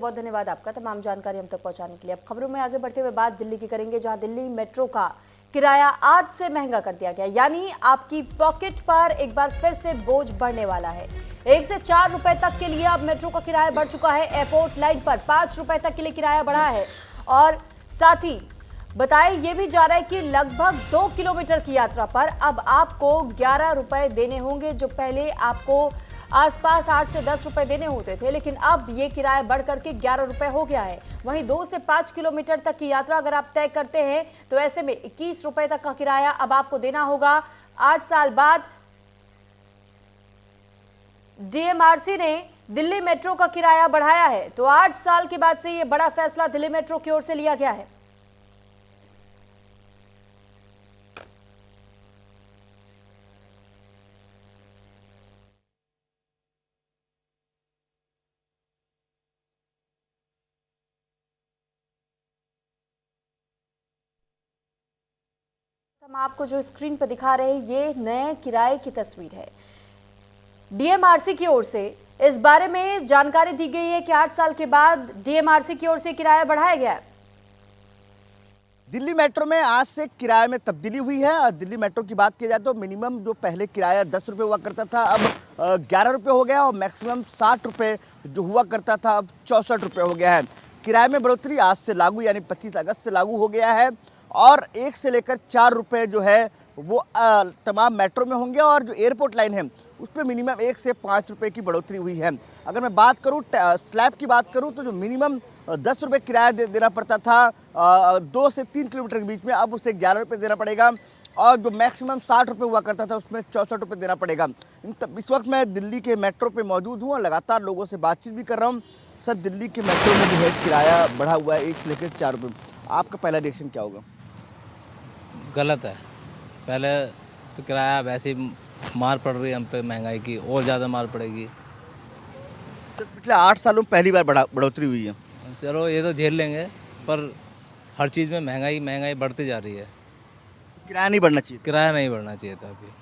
बहुत धन्यवाद आपका तमाम जानकारी हम तक पहुंचाने के लिए। अब खबरों में आगे बढ़ते हुए बात दिल्ली की करेंगे, जहां दिल्ली मेट्रो का किराया आज से महंगा कर दिया गया, यानी आपकी पॉकेट पर एक बार फिर से बोझ बढ़ने वाला है। 1 से 4 रुपए तक के लिए अब मेट्रो का किराया बढ़ चुका है। एयरपोर्ट लाइन पर 5 रुपए तक के लिए किराया बढ़ा है और साथ ही बताया यह भी जा रहा है कि लगभग 2 किलोमीटर की यात्रा पर अब आपको 11 रुपए देने होंगे, जो पहले आपको आसपास 8 से 10 रुपए देने होते थे, लेकिन अब ये किराया बढ़ करके 11 रुपए हो गया है। वहीं 2 से 5 किलोमीटर तक की यात्रा अगर आप तय करते हैं तो ऐसे में 21 रुपए तक का किराया अब आपको देना होगा। 8 साल बाद डीएमआरसी ने दिल्ली मेट्रो का किराया बढ़ाया है, तो 8 साल के बाद से ये बड़ा फैसला दिल्ली मेट्रो की ओर से लिया गया है। हम आपको जो स्क्रीन पर दिखा रहे हैं ये नए किराए की तस्वीर है। डीएमआरसी की ओर से इस बारे में जानकारी दी गई है कि 8 साल के बाद डीएमआरसी की ओर से किराया बढ़ाया गया है। दिल्ली मेट्रो में आज से किराए में तब्दीली हुई है। और दिल्ली मेट्रो की बात की जाए तो मिनिमम जो पहले किराया 10 रुपये हुआ करता था अब 11 रुपये हो गया और मैक्सिमम 60 रुपये जो हुआ करता था अब 64 रुपये हो गया है। किराए में बढ़ोतरी आज से लागू यानी 25 अगस्त से लागू हो गया है और 1 से लेकर 4 रुपये जो है वो तमाम मेट्रो में होंगे और जो एयरपोर्ट लाइन है उस पर मिनिमम 1 से 5 रुपये की बढ़ोतरी हुई है। अगर मैं बात करूँ स्लैब की बात करूँ तो जो मिनिमम 10 रुपये किराया देना पड़ता था 2 से 3 किलोमीटर के बीच में, अब उसे 11 रुपये देना पड़ेगा और जो मैक्सिमम 60 रुपये हुआ करता था उसमें 64 रुपये देना पड़ेगा। इस वक्त मैं दिल्ली के मेट्रो पे मौजूद हूँ और लगातार लोगों से बातचीत भी कर रहा हूँ। सर, दिल्ली के मेट्रो में जो है किराया बढ़ा हुआ है 1 से लेकर 4 रुपये, आपका पहला रिएक्शन क्या होगा? गलत है। पहले तो किराया वैसे ही मार पड़ रही है हम पे, महंगाई की और ज़्यादा मार पड़ेगी। तो पिछले 8 सालों में पहली बार बढ़ोतरी हुई है। चलो ये तो झेल लेंगे, पर हर चीज़ में महंगाई बढ़ती जा रही है। किराया नहीं बढ़ना चाहिए, किराया नहीं बढ़ना चाहिए था अभी।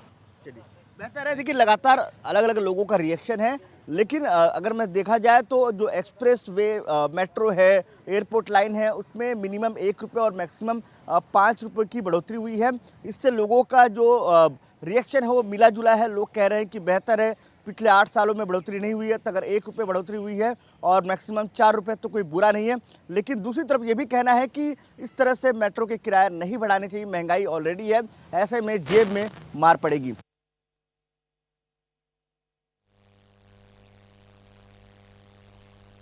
चलिए बेहतर है। देखिए लगातार अलग अलग लोगों का रिएक्शन है, लेकिन अगर मैं देखा जाए तो जो एक्सप्रेस वे मेट्रो है, एयरपोर्ट लाइन है, उसमें मिनिमम 1 रुपये और मैक्सिमम 5 रुपये की बढ़ोतरी हुई है। इससे लोगों का जो रिएक्शन है वो मिला जुला है। लोग कह रहे हैं कि बेहतर है, पिछले 8 सालों में बढ़ोतरी नहीं हुई है, तो अगर 1 रुपये बढ़ोतरी हुई है और मैक्सिमम 4 रुपये तो कोई बुरा नहीं है। लेकिन दूसरी तरफ ये भी कहना है कि इस तरह से मेट्रो के किराया नहीं बढ़ाने चाहिए, महंगाई ऑलरेडी है, ऐसे में जेब में मार पड़ेगी।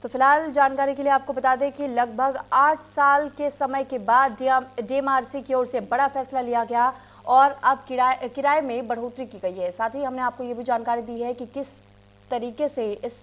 तो फिलहाल जानकारी के लिए आपको बता दें कि लगभग 8 साल के समय के बाद डीएमआरसी की ओर से बड़ा फैसला लिया गया और अब किराए में बढ़ोतरी की गई है। साथ ही हमने आपको ये भी जानकारी दी है कि किस तरीके से इस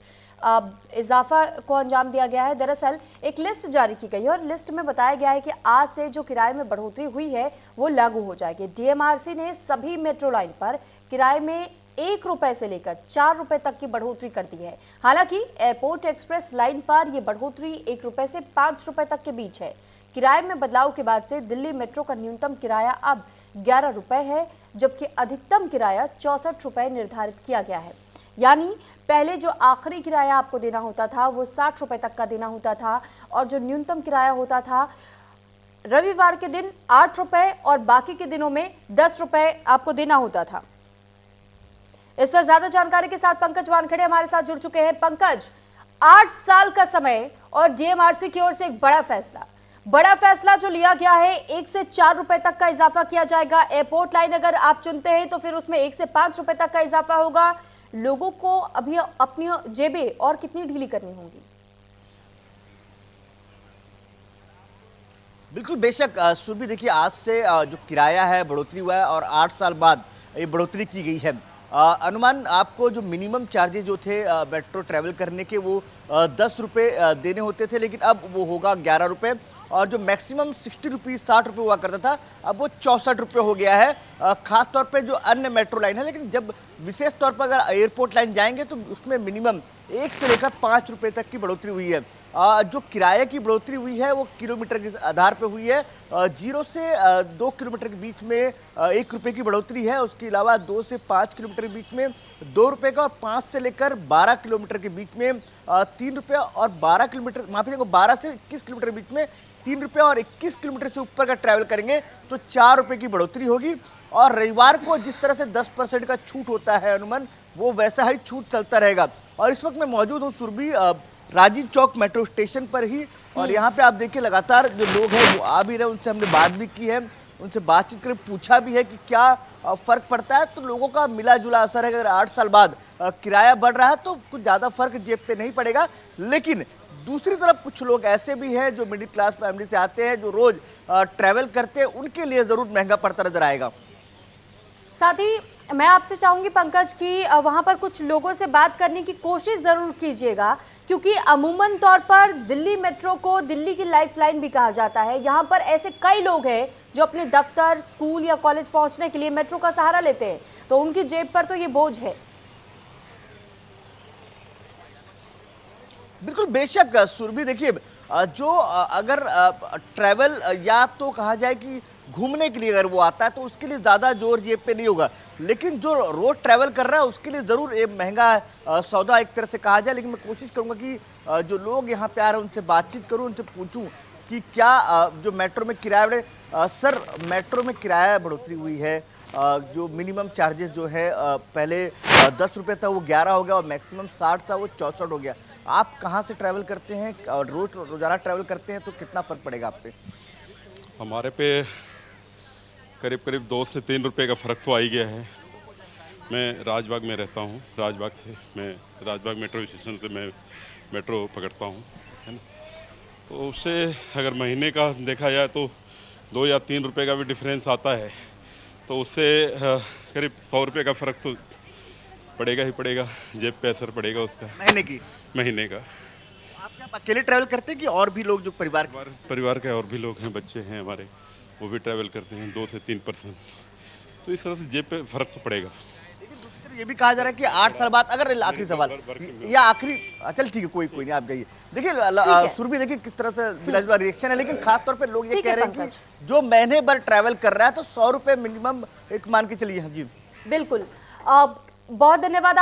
इजाफा को अंजाम दिया गया है। दरअसल एक लिस्ट जारी की गई है और लिस्ट में बताया गया है कि आज से जो किराए में बढ़ोतरी हुई है वो लागू हो जाएगी। डीएमआरसी ने सभी मेट्रो लाइन पर किराए में 1 रुपए से लेकर 4 रुपए तक की बढ़ोतरी कर दी है। हालांकि एयरपोर्ट एक्सप्रेस लाइन पर यह बढ़ोतरी 1 रुपए से 5 रुपए तक के बीच है। किराए में बदलाव के बाद से दिल्ली मेट्रो का न्यूनतम किराया अब 11 रुपए है, जबकि अधिकतम किराया 64 रुपए निर्धारित किया गया है। यानी पहले जो आखिरी किराया आपको देना होता था वो 60 रुपए तक का देना होता था और जो न्यूनतम किराया होता था रविवार के दिन 8 रुपए और बाकी के दिनों में 10 रुपए आपको देना होता था। इस पर ज्यादा जानकारी के साथ पंकज वानखेड़े हमारे साथ जुड़ चुके हैं। पंकज, 8 साल का समय और डीएमआरसी की ओर से एक बड़ा फैसला जो लिया गया है, 1 से 4 रुपए तक का इजाफा किया जाएगा। एयरपोर्ट लाइन अगर आप चुनते हैं तो फिर उसमें 1 से 5 रुपए तक का इजाफा होगा। लोगों को अभी अपनी जेबें और कितनी ढीली करनी होंगी? बिल्कुल, बेशक सुबह देखिए आज से जो किराया है बढ़ोतरी हुआ है और 8 साल बाद ये बढ़ोतरी की गई है। अनुमान आपको जो मिनिमम चार्जेज जो थे मेट्रो ट्रैवल करने के वो 10 रुपये देने होते थे, लेकिन अब वो होगा 11 रुपये और जो मैक्सिमम 60 रुपीज़ 60 रुपये हुआ करता था अब वो 64 रुपये हो गया है। ख़ास तौर पे जो अन्य मेट्रो लाइन है, लेकिन जब विशेष तौर पर अगर एयरपोर्ट लाइन जाएंगे तो उसमें मिनिमम 1 से लेकर 5 रुपये तक की बढ़ोतरी हुई है। जो किराए की बढ़ोतरी हुई है वो किलोमीटर के आधार पर हुई है। 0 से 2 किलोमीटर के बीच में 1 रुपये की बढ़ोतरी है। उसके अलावा 2 से 5 किलोमीटर के बीच में 2 रुपये का, और 5 से लेकर 12 किलोमीटर के बीच में 3 रुपये, और 12 किलोमीटर, माफी चाहेंगे, 12 से 21 किलोमीटर के बीच में 3 रुपये, और 21 किलोमीटर से ऊपर का ट्रैवल करेंगे तो 4 रुपये की बढ़ोतरी होगी। और रविवार को जिस तरह से 10% का छूट होता है अनुमान, वो वैसा ही छूट चलता रहेगा। और इस वक्त मैं मौजूद हूँ सुरभि राजीव चौक मेट्रो स्टेशन पर ही, और यहाँ पे आप देखिए लगातार जो लोग हैं वो आ भी रहे हैं, उनसे हमने बात भी की है, उनसे बातचीत कर पूछा भी है कि क्या फर्क पड़ता है। तो लोगों का मिला जुला असर है। अगर 8 साल बाद किराया बढ़ रहा है तो कुछ ज़्यादा फर्क जेब पे नहीं पड़ेगा। लेकिन दूसरी तरफ कुछ लोग ऐसे भी हैं जो मिडिल क्लास फैमिली से आते हैं, जो रोज ट्रैवल करते हैं, उनके लिए ज़रूर महंगा पड़ता नजर आएगा। साथ ही मैं आपसे चाहूंगी पंकज कि वहां पर कुछ लोगों से बात करने की कोशिश जरूर कीजिएगा, क्योंकि अमूमन तौर पर दिल्ली मेट्रो को दिल्ली की लाइफलाइन भी कहा जाता है। यहां पर ऐसे कई लोग हैं जो अपने दफ्तर, स्कूल या कॉलेज पहुंचने के लिए मेट्रो का सहारा लेते हैं, तो उनकी जेब पर तो ये बोझ है। बिल्कुल, बेशक सुरभि, देखिए जो अगर ट्रैवल या तो कहा जाए कि घूमने के लिए अगर वो आता है तो उसके लिए ज़्यादा जोर जेब पे नहीं होगा। लेकिन जो रोज ट्रैवल कर रहा है उसके लिए ज़रूर ये महंगा सौदा एक तरह से कहा जाए। लेकिन मैं कोशिश करूँगा कि जो लोग यहाँ पे आ रहे हैं उनसे बातचीत करूँ, उनसे पूछूँ कि क्या जो मेट्रो में किराया बढ़े। सर, मेट्रो में किराया बढ़ोतरी हुई है, जो मिनिमम चार्जेस जो है पहले 10 रुपये था वो 11 हो गया, और मैक्सिमम 60 था वो 64 हो गया। आप कहाँ से ट्रैवल करते हैं और रोज़ाना ट्रैवल करते हैं तो कितना फ़र्क पड़ेगा आप पे? हमारे पे करीब करीब 2 से 3 रुपए का फ़र्क तो आ ही गया है। मैं राजबाग में रहता हूँ, राजबाग मेट्रो स्टेशन से मैं मेट्रो पकड़ता हूँ, है ना। तो उससे अगर महीने का देखा जाए तो 2 या 3 रुपए का भी डिफरेंस आता है, तो उससे करीब 100 रुपये का फ़र्क तो पड़ेगा ही पड़ेगा, जेब पे असर पड़ेगा उसका। महीने का। आप क्या अकेले ट्रैवल करते हैं कि और भी लोग जो परिवार के और भी लोग हैं, बच्चे हैं हमारे, वो भी ट्रैवल करते हैं 2 से 3%। तो इस तरह से जेब पे फ़र्क तो पड़ेगा। लेकिन दूसरी तरफ ये भी कहा जा रहा है कि 8 साल बाद, अगर आखिरी सवाल या आखिरी, चल ठीक है, कोई नहीं, आप जाइए। देखिए सुरभि, देखिए किस तरह से मिला जुला रिएक्शन है। लेकिन खास तौर पे लोग ये कह रहे हैं कि जो महीने भर ट्रैवल कर रहा है तो 100 रुपये मिनिमम एक मान के चलिए। हाँ जी, बिल्कुल। बहुत धन्यवाद आप